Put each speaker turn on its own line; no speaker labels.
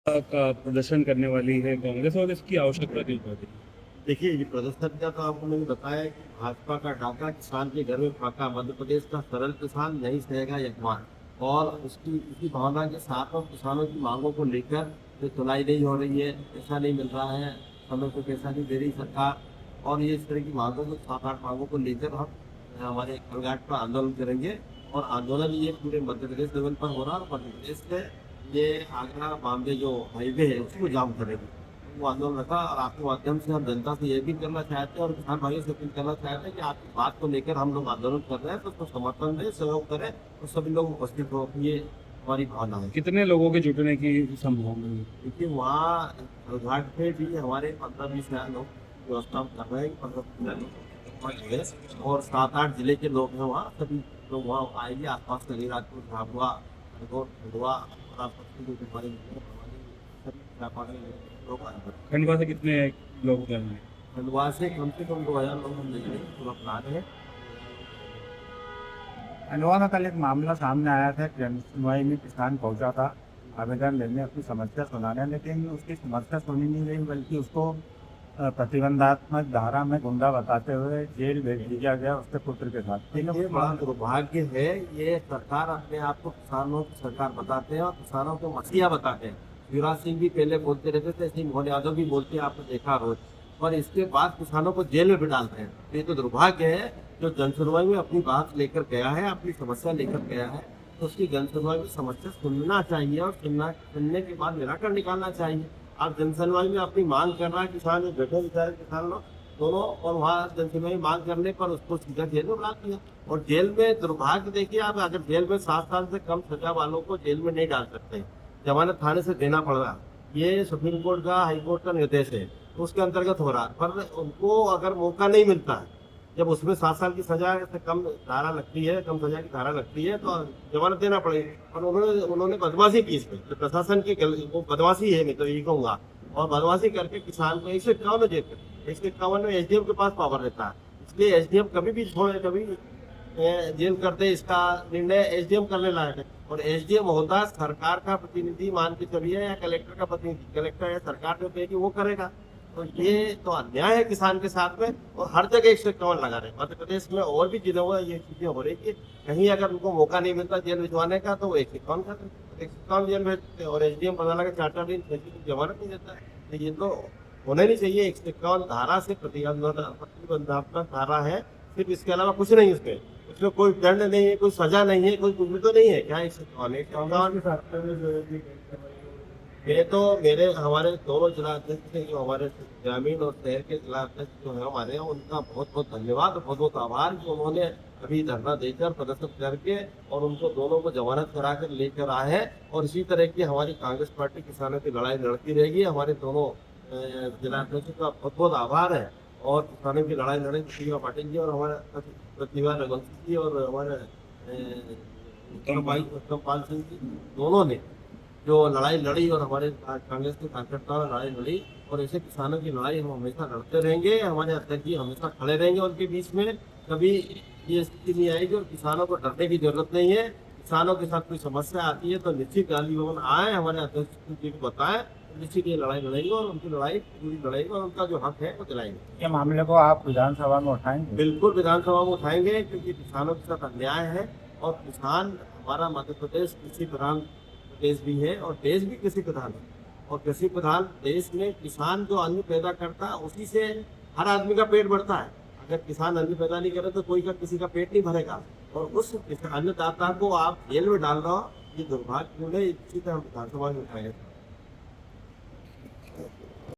का प्रदर्शन करने वाली है कांग्रेस और इसकी आवश्यकता क्यों पड़ रही है?
देखिए, ये प्रदर्शन का तो आपको मैंने बताया कि भाजपा का डाका किसान के घर में फाका, मध्य प्रदेश का सरल किसान नहीं सहेगा ये अपमान। और उसकी इसी भावना के साथ और किसानों की मांगों को लेकर जो सुनाई नहीं हो रही है, पैसा नहीं मिल रहा है, समय पे पैसा नहीं दे रही सरकार, और ये इस तरह की मांगों को, 7-8 मांगों को लेकर हम हमारे कलघाट पर आंदोलन करेंगे। और आंदोलन ये पूरे मध्य प्रदेश लेवल पर हो रहा है, और मध्य प्रदेश में ये आगरा बॉम्बे जो हाईवे है उसको जाम करेंगे। वो आंदोलन रखा, और आपके माध्यम से हम जनता से ये भी करना चाहते हैं और किसान भाइयों से अपील करना चाहते हैं कि आपकी बात को लेकर हम लोग आंदोलन कर रहे हैं, तो उसको समर्थन दें, सहयोग करें, और सभी लोग उपस्थित हो। ये हमारी भावना है।
कितने लोगों के जुटने की संभावना है?
देखिए, वहाँ घाट पे भी हमारे 15-20 लोग व्यवस्था कर रहे हैं, 15-20 लोग, और 7-8 जिले के लोग हैं वहाँ। सभी लोग वहाँ आएंगे, आसपास का राजपुर, झाबुआ, खंडवा, और आसपास के जो हमारे सभी व्यापारी लोग आएंगे।
खंडवा से कितने लोग जाएंगे?
खंडवा से कम 2000 लोग हम लेंगे, पूरा प्लान है।
खंडवा में कल एक मामला सामने आया था। जन सुनवाई में किसान पहुंचा था आवेदन लेने, अपनी समस्या सुनाने, लेकिन उसकी समस्या सुनी नहीं गई, बल्कि उसको प्रतिबंधात्मक धारा में गुंडा बताते हुए जेल भेज दिया गया उसके पुत्र के साथ।
ये बड़ा दुर्भाग्य है। ये सरकार अपने आप को किसानों की सरकार बताते हैं और किसानों को मसीहा बताते हैं। युवराज सिंह भी पहले बोलते रहते थे, ऐसे मोहन यादव भी बोलते हैं, आपने देखा रोज। और इसके बाद किसानों को जेल में भी डालते हैं। ये तो दुर्भाग्य है। जो जनसुनवाई में अपनी बात लेकर गया है, अपनी समस्या लेकर गया है, तो उसकी जनसुनवाई में समस्या सुनना चाहिए, और सुनने के बाद निराकरण निकालना चाहिए। आप जनसुनवाई में अपनी मांग कर रहा है किसान, जो बैठे बेचारे किसान लोग दोनों, और वहाँ जनसुनवाई मांग करने पर उसको सीधा जेल में डाल दिया। और जेल में दुर्भाग्य देखिए आप, अगर जेल में 7 साल से कम सजा वालों को जेल में नहीं डाल सकते, जमानत थाने से देना पड़ रहा। ये सुप्रीम कोर्ट का, हाई कोर्ट का निर्देश है, तो उसके अंतर्गत हो रहा है। पर उनको अगर मौका नहीं मिलता है, जब उसमें 7 साल की सजा से कम धारा लगती है, कम सजा की धारा लगती है, तो जमानत देना पड़ेगी। और उन्होंने बदमाशी की इसमें, तो प्रशासन की वो बदमाशी है, मैं तो यही कहूँगा। और बदमाशी करके किसान को 151 जेल, 151 में एसडीएम के पास पावर रहता है, इसलिए एसडीएम कभी भी छोड़े, कभी जेल कर दे, इसका निर्णय एसडीएम करने लायक है। और एसडीएम होता है सरकार का प्रतिनिधि मान के चलिए, या कलेक्टर का प्रतिनिधि। कलेक्टर या सरकार जो कहेगी वो करेगा। तो ये तो अन्याय है किसान के साथ में, और हर जगह 151 लगा रहे हैं। मध्य प्रदेश में और भी जिलों में ये चीजें हो रही कि कहीं अगर उनको मौका नहीं मिलता जेल भिजवाने का, तो वो 151 कर 151 जेल भेजते हैं, और एसडीएम पता लगा 4 दिन जमानत नहीं देता है। तो ये तो होना नहीं चाहिए। 151 धारा से प्रतिबंधात्मक धारा है, सिर्फ, इसके अलावा कुछ नहीं। उसमें उसमें कोई दंड नहीं है, कोई सजा नहीं है, कोई कुछ भी तो नहीं है। क्या 151 ये तो हमारे दोनों जिला अध्यक्ष थे, जो हमारे ग्रामीण और शहर के जिला अध्यक्ष जो है हमारे, उनका बहुत बहुत धन्यवाद, बहुत बहुत आभार कि उन्होंने अभी धरना देकर, प्रदर्शन करके, और उनको दोनों को जमानत करा कर लेकर आए हैं। और इसी तरह की हमारी कांग्रेस पार्टी किसानों की लड़ाई लड़ती रहेगी। हमारे दोनों जिला अध्यक्ष का बहुत बहुत आभार है। और किसानों की लड़ाई लड़े प्रतिभा पाटिल जी और हमारे प्रतिभा रघुवंशी जी और हमारे उत्तम पाल सिंह जी, दोनों ने जो लड़ाई लड़ी, और हमारे कांग्रेस के कार्यकर्ताओं ने लड़ाई लड़ी। और ऐसे किसानों की लड़ाई हम हमेशा लड़ते रहेंगे। हमारे अध्यक्ष जी हमेशा खड़े रहेंगे उनके बीच में। कभी ये स्थिति नहीं आएगी, और किसानों को डरने की जरूरत नहीं है। किसानों के साथ कोई समस्या आती है तो निश्चित गांधी भवन आए, हमारे अध्यक्ष जी को बताएं, निश्चित ये लड़ाई लड़ेंगे, और उनकी लड़ाई पूरी लड़ेंगे, और उनका जो हक है वो दिलाएंगे।
ये मामले को आप विधानसभा में उठाएंगे?
बिल्कुल विधानसभा में उठाएंगे, क्योंकि किसानों के साथ अन्याय है। और किसान, हमारा मध्य प्रदेश कृषि प्रधान देश भी है, और देश भी कृषि प्रधान है। और कृषि प्रधान देश में किसान जो अन्न पैदा करता है, उसी से हर आदमी का पेट भरता है। अगर किसान अन्न पैदा नहीं करे तो कोई का किसी का पेट नहीं भरेगा। और उस अन्नदाता को आप जेल में डाल रहे हो, ये दुर्भाग्यपूर्ण है। इसी तरह हम विधानसभा में उठाएंगे।